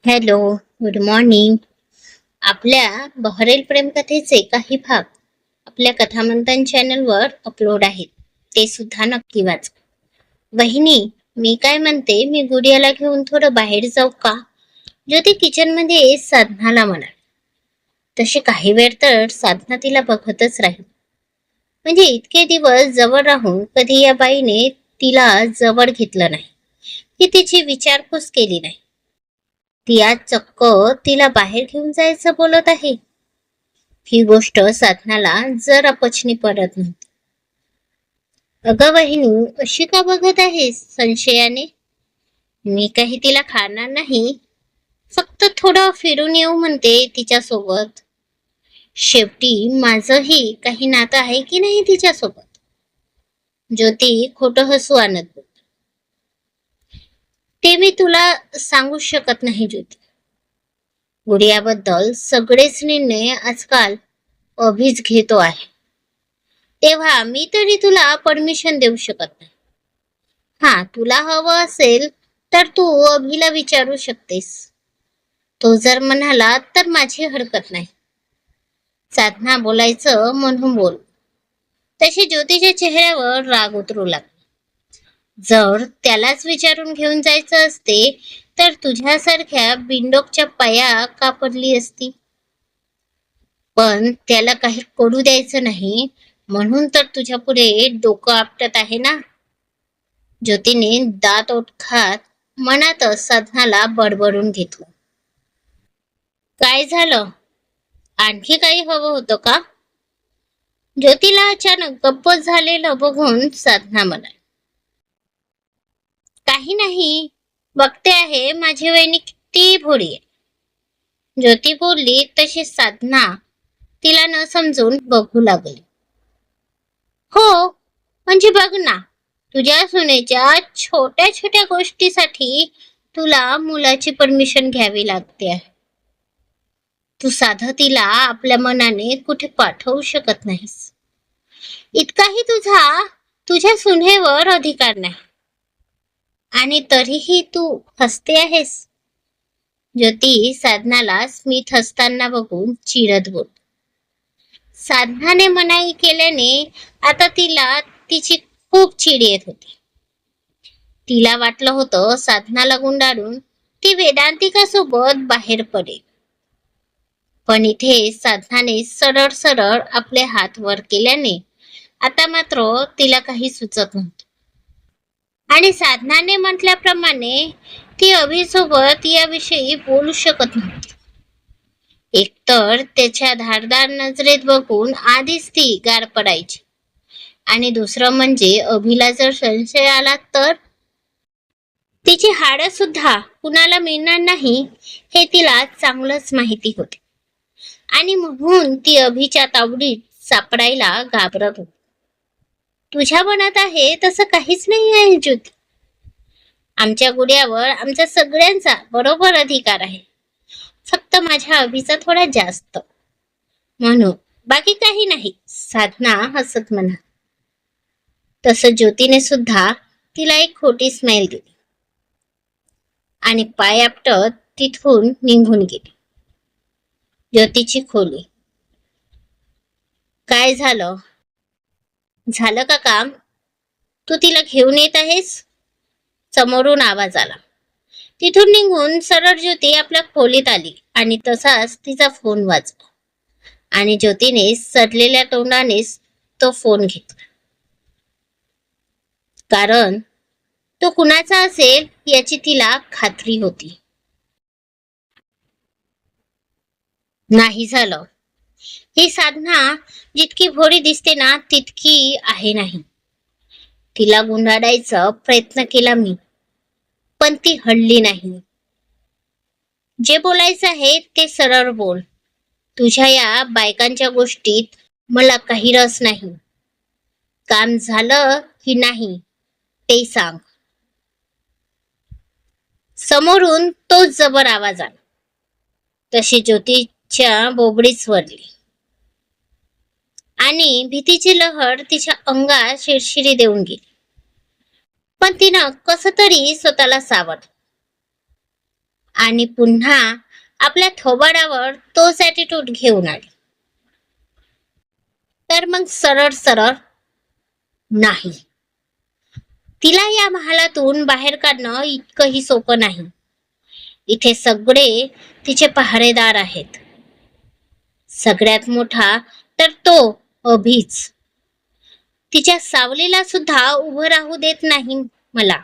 Hello, good morning. आपल्या बहरेल प्रेमकथेचे काही भाग आपल्या कथामंथन चॅनलवर अपलोड आहेत. ते सुद्धा नक्की वाचा. वहिनी, मी काय म्हणते, मी गुडियाला घेऊन थोडं बाहेर जाऊ का? ज्योती किचनमध्ये साधनाला म्हणाल. तशी काही वेळ तर साधना तिला बघतच राहील. म्हणजे इतके दिवस जवळ राहून कधी या बाईने तिला जवळ घेतलं नाही, की तिची विचारपूस केली नाही. ती आज चक्क तिला बाहेर घेऊन जायचं बोलत आहे. ही गोष्ट साधनाला जरा पचनी पडत नव्हती. अगं वहिनी, अशी का बघत आहेस संशयाने? मी काही तिला खाणार नाही, फक्त थोडं फिरून येऊ म्हणते तिच्यासोबत. शेवटी माझंही काही नातं आहे की नाही तिच्यासोबत. ज्योती खोटं हसू आणत बोलली. ते मी तुला सांगू शकत नाही ज्योती. गुडियाबद्दल सगळेच निर्णय आजकाल अभिच घेतो आहे. तेव्हा मी तरी तुला परमिशन देऊ शकत नाही. हा, तुला हवं असेल तर तू अभिला विचारू शकतेस. तो जर म्हणाला तर माझी हरकत नाही. साधना बोलायचं म्हणून बोल. तशी ज्योतीच्या चेहऱ्यावर राग उतरू लागला. जर त्यालाच विचारून घेऊन जायचं असते तर तुझ्यासारख्या बिंडोकच्या पाया का पडली असती? पण त्याला काही करू द्यायचं नाही म्हणून तर तुझ्या पुढे डोकं आपटत आहे ना. ज्योतीने दात ओठ मनातच साधनाला बडबडून घेतलं. काय झालं? आणखी काही हवं होतं का? ज्योतीला अचानक गप्प झालेलं बघून साधना म्हणाली, काही नाही, बघते आहे माझी वहिनी किती भोळी आहे. ज्योती बोलली तशी साधना तिला न समजून बघू लागली. हो, म्हणजे बघ ना, तुझ्या सुनेच्या छोट्या छोट्या गोष्टीसाठी तुला मुलाची परमिशन घ्यावी लागते आहे. तू साधं तिला आपल्या मनाने कुठे पाठवू शकत नाहीस. इतकाही तुझ्या सुनेवर अधिकार नाही, आणि तरीही तू हसते आहेस. ज्योती साधनाला स्मित हसताना बघून चिडत बोल. साधनाने मनाई केल्याने आता तिला तिची खूप चिड येत होती. तिला वाटलं होतं साधनाला गुंडाळून ती वेदांतिकासोबत बाहेर पडेल. पण इथे साधनाने सरळ सरळ आपले हात वर केल्याने आता मात्र तिला काही सुचत नव्हतं. आणि साधनाने म्हटल्याप्रमाणे ती अभिसोबत याविषयी बोलू शकत नव्हती. एकतर त्याच्या धारदार नजरेत बघून आधीच ती गार पडायची, आणि दुसरं म्हणजे अभिला जर संशय आला तर तिची हाडं सुद्धा कुणाला मिळणार नाही हे तिला चांगलंच माहिती होते. आणि म्हणून ती अभिच्या तावडीत सापडायला घाबरत होती. तुझ्या मनात आहे तसं काहीच नाही आहे ज्योती. आमच्या गुड्यावर आमच्या सगळ्यांचा बरोबर अधिकार आहे. फक्त माझ्या अभिचा थोडा जास्त, म्हणून बाकी काही नाही, साधना हसत म्हणा. तसं ज्योतीने सुद्धा तिला एक खोटी स्माईल दिली आणि पाय आपटत तिथून निघून गेली. ज्योतीची खोली. काय झालं? झालं का काम? तू तिला घेऊन येत आहेस? समोरून आवाज आला. तिथून निघून सरळ ज्योती आपल्या खोलीत आली आणि तसाच तिचा फोन वाजला आणि ज्योतीने सडलेल्या तोंडानेच तो फोन घेतला. कारण तो कुणाचा असेल याची तिला खात्री होती. नाही झालं. ही साधना जितकी भोळी दिसते ना तितकी आहे नाही. तिला गुंडाळायचा प्रयत्न केला मी, पण ती हलली नाही. जे बोलायचं आहे ते सरळ बोल. तुझ्या या बायकांच्या गोष्टीत मला काही रस नाही. काम झालं की नाही ते सांग. समोरून तोच जबर आवाज आला. तशी ज्योतीच्या बोबडीच वरली आणि भीतीची लहर तिच्या अंगात शिरशिरी देऊन गेली. पण तिनं कसं तरी स्वतःला सावरलं आणि पुन्हा आपल्या थोबाडावर तोच ॲटिट्यूड घेऊन आली. तर मग सरळ सरळ नाही. तिला या महालातून बाहेर काढणं इतकंही सोपं नाही. इथे सगळे तिचे पहारेदार आहेत. सगळ्यात मोठा तर तो अभिच. तिच्या सावलीला सुद्धा उभं राहू देत नाही मला.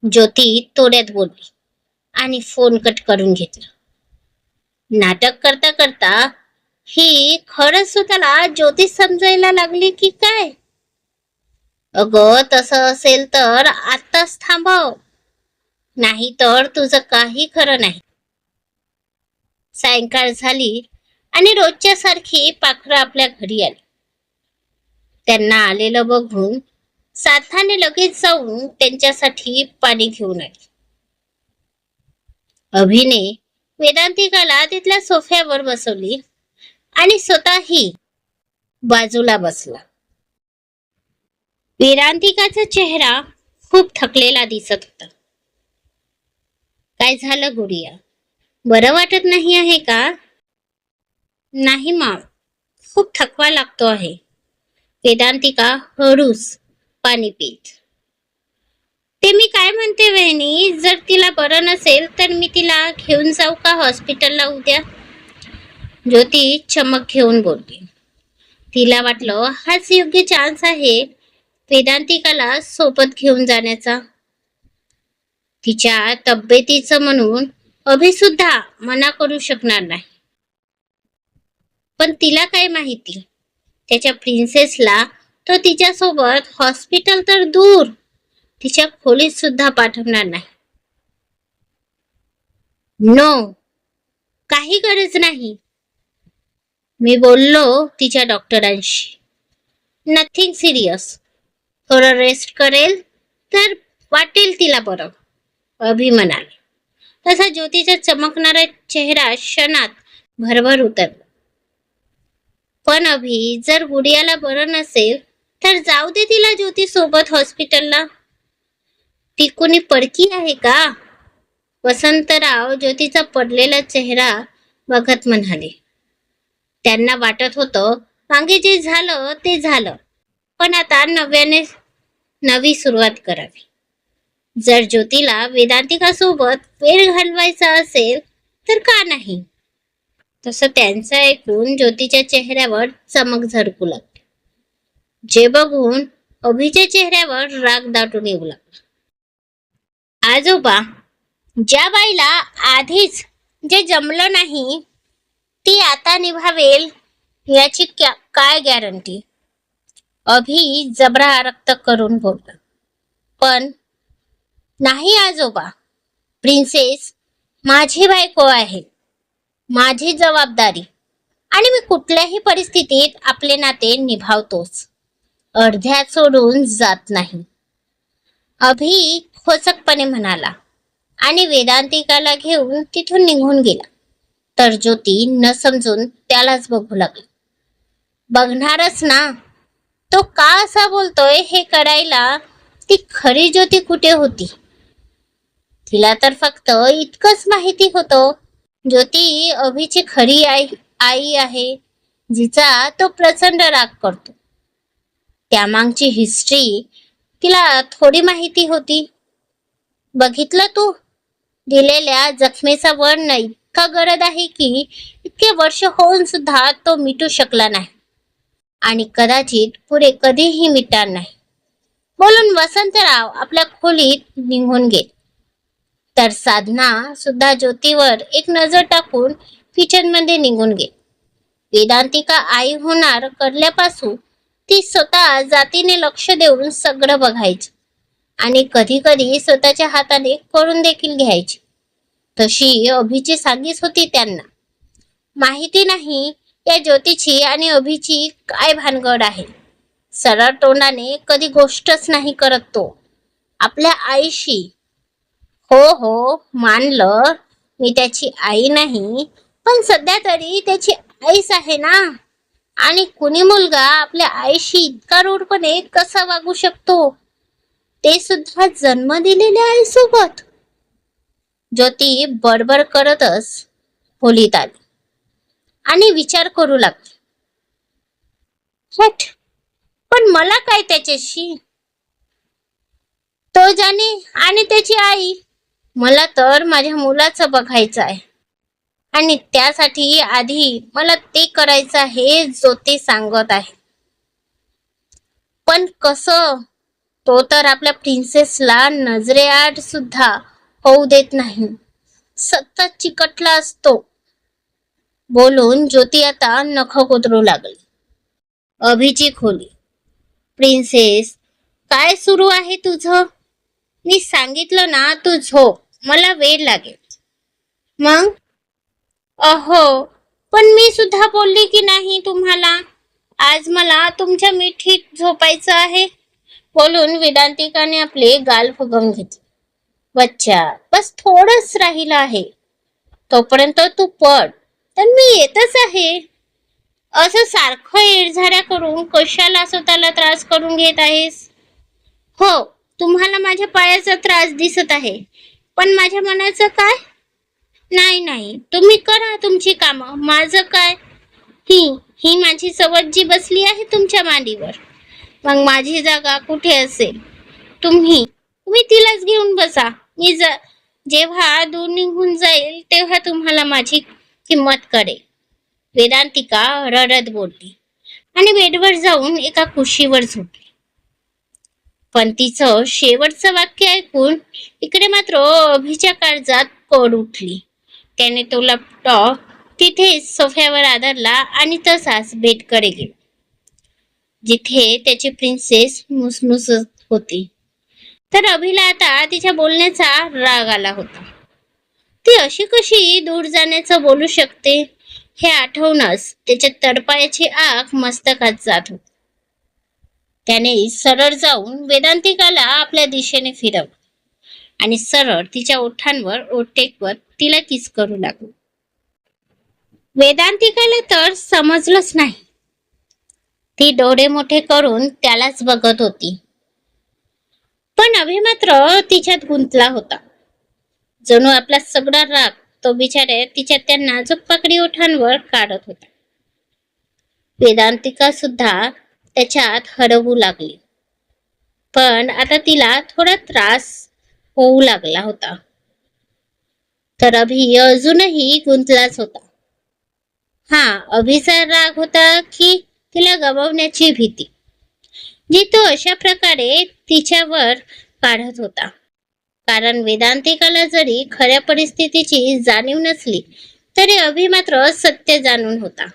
ज्योती तोड्यात बोलली आणि फोन कट करून घेतला. नाटक करता करता ही खरंच स्वतःला ज्योती समजायला लागली की काय? अगं तसं असेल तर आत्ताच थांबव, नाही तर तुझं काही खरं नाही. सायंकाळ झाली आणि रोजच्या सारखी पाखरं आपल्या घरी आली. त्यांना आलेलं बघून साथाने लगेच जाऊन त्यांच्यासाठी पाणी घेऊन आली. अभिने वेदांतिकाला तिथल्या सोफ्यावर बसवली आणि स्वतःही बाजूला बसला. वेदांतिकाचा चेहरा खूप थकलेला दिसत होता. काय झालं गुडिया, बरं वाटत नाही आहे का? नाही माम, खूप थकवा लागतो आहे. वेदांतिका हळूच पाणी पीत. ते मी काय म्हणते वहिनी, जर तिला बरं नसेल तर मी तिला घेऊन जाऊ का हॉस्पिटलला उद्या? ज्योती चमक घेऊन बोलली. तिला वाटलं हाच योग्य चान्स आहे वेदांतिकाला सोबत घेऊन जाण्याचा. तिच्या तब्येतीचं म्हणून अभि सुद्धा मना करू शकणार नाही. पण तिला काय माहिती, त्याच्या प्रिन्सेसला तो तिच्यासोबत हॉस्पिटल तर दूर तिच्या खोलीत सुद्धा पाठवणार नाही. नो, काही गरज नाही. मी बोललो तिच्या डॉक्टरांशी. Nothing serious. थोडं रेस्ट करेल तर वाटेल तिला बरं, अभि म्हणाले. तसा ज्योतीचा चमकणारा चेहरा क्षणात भरभर उतरला. पण अभि, जर गुडियाला बरं नसेल तर जाऊ दे तिला ज्योती सोबत हॉस्पिटलला. ती कोणी पडकी आहे का? वसंतराव ज्योतीचा पडलेला चेहरा बघत म्हणाले. त्यांना वाटत होतं मागे जे झालं ते झालं, पण आता नव्याने नवी सुरुवात करावी. जर ज्योतीला वेदांतिकासोबत वेळ घालवायचा असेल तर का नाही? तसं त्यांचं ऐकून ज्योतीच्या चेहऱ्यावर चमक झळकू लागली, जे बघून अभिच्या चेहऱ्यावर राग दाटून येऊ लागला. आजोबा, ज्या बाईला आधीच जे जमलं नाही ती आता निभावेल याची काय गॅरंटी? अभि जबरा रक्त करून बोलला. पण नाही आजोबा, प्रिन्सेस माझी बायको आहे, माझी जबाबदारी, आणि मी कुठल्याही परिस्थितीत आपले नाते निभावतोच, अर्ध्यात सोडून जात नाही. अभि खोचकपणे म्हणाला आणि वेदांतिकाला घेऊन तिथून निघून गेला. तर ज्योती न समजून त्यालाच बघू लागली. बघणारच ना, तो का असा बोलतोय हे कळायला ती खरी ज्योती कुठे होती. तिला तर फक्त इतकंच माहिती होतं, ज्योती अभिची खरी आई आहे, जिचा तो प्रचंड राग करतो. त्यामागची हिस्ट्री तिला थोडी माहिती होती. बघितलं तू, दिलेल्या जखमेचा वर्ण इतका गरज आहे की इतके वर्ष होऊन सुद्धा तो मिटू शकला नाही आणि कदाचित पुढे कधीही मिटणार नाही. बोलून वसंतराव आपल्या खोलीत निघून गेले. तर साधना सुद्धा ज्योतीवर एक नजर टाकून किचन मध्ये निघून गेली. वेदांतिका आई होणार कळल्यापासून ती स्वतः जातीने लक्ष देऊन सगळं बघायची आणि कधी कधी स्वतःच्या हाताने करून देखील घ्यायची. तशी अभिची सांगीच होती त्यांना. माहिती नाही या ज्योतीची आणि अभिची काय भानगड आहे. सरळ तोंडाने कधी गोष्टच नाही करत तो आपल्या आईशी. हो हो, मानलं मी त्याची आई नाही, पण सध्या तरी त्याची आईच आहे ना. आणि कुणी मुलगा आपल्या आईशी इतका रूढपणे कसा वागू शकतो, ते सुद्धा जन्म दिलेल्या आईसोबत? ज्योती बडबड करतच खोलीत आली आणि विचार करू लागली. हट, पण मला काय त्याच्याशी? तो जाणे आणि त्याची आई. मला तर माझ्या मुलाचं बघायचं आहे आणि त्यासाठी आधी मला ते करायचं आहे जो ते सांगत आहे. पण कसं? तो तर आपल्या प्रिन्सेसला नजरेआड सुद्धा होऊ देत नाही. सतत चिकटला असतो. बोलून ज्योती आता नख कुतरू लागली. अभिची खोली. प्रिन्सेस, काय सुरू आहे तुझं? मी सांगितलं ना तू झोप, मला वेळ लागेल. मग? अहो, पण मी सुद्धा बोलली की नाही तुम्हाला? आज मला तुमच्या मिठीत झोपायचं आहे. बोलून वेदांतिकाने आपले गाल फुगवून घेतले. बच्चा, बस थोडंच राहिलं आहे. तोपर्यंत तू पड, तर मी येतच आहे. असं सारखं येडझाऱ्या करून कशाला स्वतःला त्रास करून घेत आहेस? हो, तुम्हाला माझ्या पायाचा त्रास दिसत आहे, पण माझ्या मनाचं काय? नाही नाही, तुम्ही करा तुमची कामं, माझं काय? ही ही माझी सवज्जी बसली आहे तुमच्या मांडीवर. मग माझी जागा कुठे असेल? तुम्ही तुम्ही तिलाच घेऊन बसा. मी जेव्हा दूर निघून जाईल तेव्हा तुम्हाला माझी किंमत कळेल. वेदांतिका रडत बोलली आणि बेडवर जाऊन एका कुशीवर झोपली. पण तिचं शेवटचं वाक्य ऐकून इकडे मात्र अभिच्या काळजात कड उठली. त्याने तो लॅपटॉप तिथेच सोफ्यावर आदरला आणि तसाच बेडकडे गेला, जिथे त्याची प्रिन्सेस मुसमुसत होती. तर अभिला आता तिच्या बोलण्याचा राग आला होता. ती अशी कशी दूर जाण्याचं बोलू शकते हे आठवूनच त्याच्या तळपायाची आग मस्तकात जात होती. त्याने सरळ जाऊन वेदांतिकाला आपल्या दिशेने फिरवलं आणि सरळ तिच्या ओठांवर ओठ टेकवत तिला किस करू लागला. वेदांतिकाला तर समजलंच नाही. ती डोळे मोठे करून त्यालाच बघत होती. पण अभि मात्र तिच्यात गुंतला होता. जणू आपला सगळा राग तो बिचारे तिच्या त्या नाजूक पाकडी ओठांवर काढत होता. वेदांतिका सुद्धा त्याच्यात हरवू लागली. पण आता तिला थोडा त्रास होऊ लागला होता. तर अभि अजूनही गुंतलाच होता. हा अभिचा राग होता की तिला गमावण्याची भीती, जी तो अशा प्रकारे तिच्यावर काढत होता. कारण वेदांतिकाला जरी खऱ्या परिस्थितीची जाणीव नसली तरी अभि मात्र सत्य जाणून होता.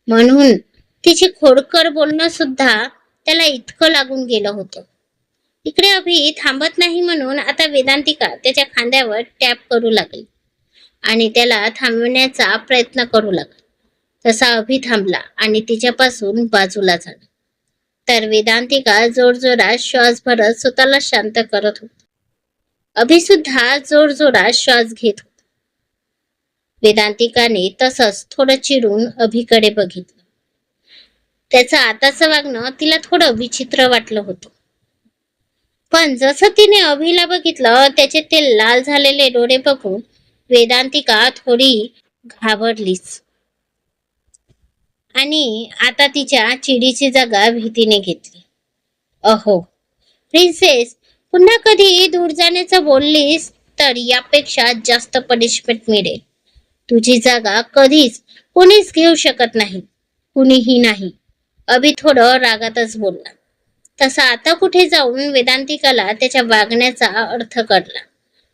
म्हणून तिची खोडकर बोलणं सुद्धा त्याला इतकं लागून गेलं होतं. इकडे अभि थांबत नाही म्हणून आता वेदांतिका त्याच्या खांद्यावर टॅप करू लागली आणि त्याला थांबवण्याचा प्रयत्न करू लागली. तसा अभि थांबला आणि तिच्यापासून बाजूला झाला. तर वेदांतिका जोरजोरात श्वास भरत स्वतःला शांत करत होती. अभि सुद्धा जोरजोरात श्वास घेत होता. वेदांतिकाने तसंच थोडं चिरून अभिकडे बघितलं. त्याचं आताचं वागणं तिला थोडं विचित्र वाटलं होतं. पण जसं तिने अभिला बघितलं त्याचे ते लाल झालेले डोळे बघून वेदांतिका थोडी घाबरलीच आणि आता तिच्या चिडीची जागा भीतीने घेतली. अहो प्रिन्सेस, पुन्हा कधी दूर जाण्याचं बोललीस तर यापेक्षा जास्त पनिशमेंट मिळेल. तुझी जागा कधीच कोणीच घेऊ शकत नाही, कुणीही नाही. अभि थोडं रागातच बोलला. तसा आता कुठे जाऊन वेदांतिकाला त्याच्या वागण्याचा अर्थ कळला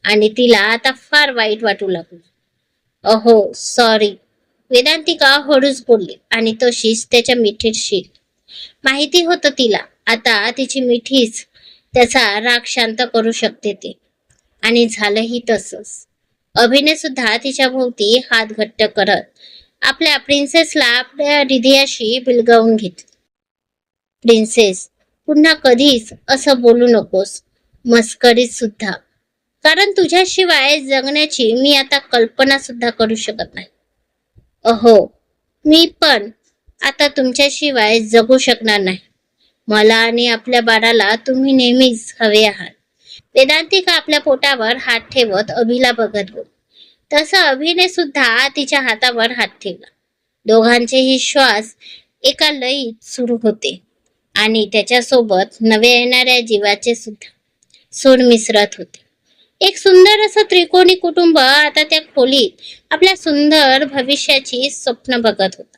आणि तिला आता फार वाईट वाटू लागलं. अहो सॉरी, वेदांतिका हळूच बोलली आणि तशीच त्याच्या मिठीत शिरली. माहिती होतं तिला आता तिची मिठीच त्याचा राग शांत करू शकते ते. आणि झालंही तसंच. अभिने सुद्धा तिच्या भोवती हात घट्ट करत आपल्या प्रिन्सेसला आपल्या हृदयाशी बिलगवून घेतली. प्रिन्सेस, पुन्हा कधीच असं बोलू नकोस, मस्करीत सुद्धा. कारण तुझ्याशिवाय जगण्याची मी आता कल्पना सुद्धा करू शकत नाही. अहो, मी पण आता तुमच्याशिवाय जगू शकणार नाही. मला आणि आपल्या बाळाला तुम्ही नेहमीच हवे आहात. वेदांतिका आपल्या पोटावर हात ठेवत अभिला बघत बोल. तसं अभिने सुद्धा तिच्या हातावर हात ठेवला. दोघांचेही श्वास एका लयीत सुरू होते आणि त्याच्यासोबत नव्या येणाऱ्या जीवाचे सुद्धा सूर मिसरत होते. एक सुंदर असं त्रिकोणी कुटुंब आता त्या खोलीत आपल्या सुंदर भविष्याची स्वप्न बघत होता.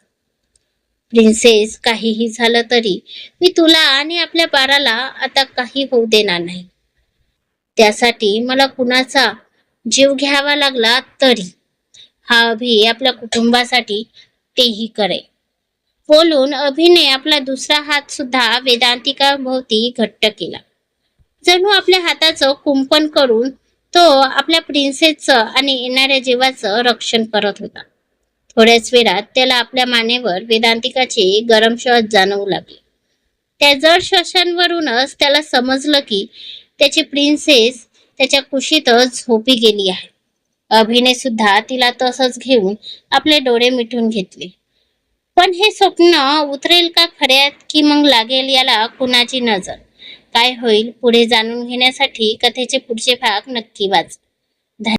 प्रिन्सेस, काहीही झालं तरी मी तुला आणि आपल्या बाळाला आता काही होऊ देणार नाही. त्यासाठी मला कुणाचा जीव घ्यावा लागला तरी हा अभि आपल्या कुटुंबासाठी तेही करेल. बोलून अभिने आपला दुसरा हात सुद्धा वेदांतिका भोवती घट्ट केला. जणू आपल्या हाताचं कुंपण करून तो आपल्या प्रिन्सेसचं आणि येणाऱ्या जीवाचं रक्षण करत होता. थोड्याच वेळात त्याला आपल्या मानेवर वेदांतिकाचे गरम श्वास जाणवू लागले. त्या जड श्वासांवरूनच त्याला समजलं की त्याची प्रिन्सेस त्याच्या कुशीतच झोपी गेली आहे. अभिने सुद्धा तिला तसंच घेऊन आपले डोळे मिटून घेतले. पण हे स्वप्न उतरेल का खऱ्यात की मग लागेल याला कुणाची नजर? काय होईल पुढे जाणून घेण्यासाठी कथेचे पुढचे भाग नक्की वाचा.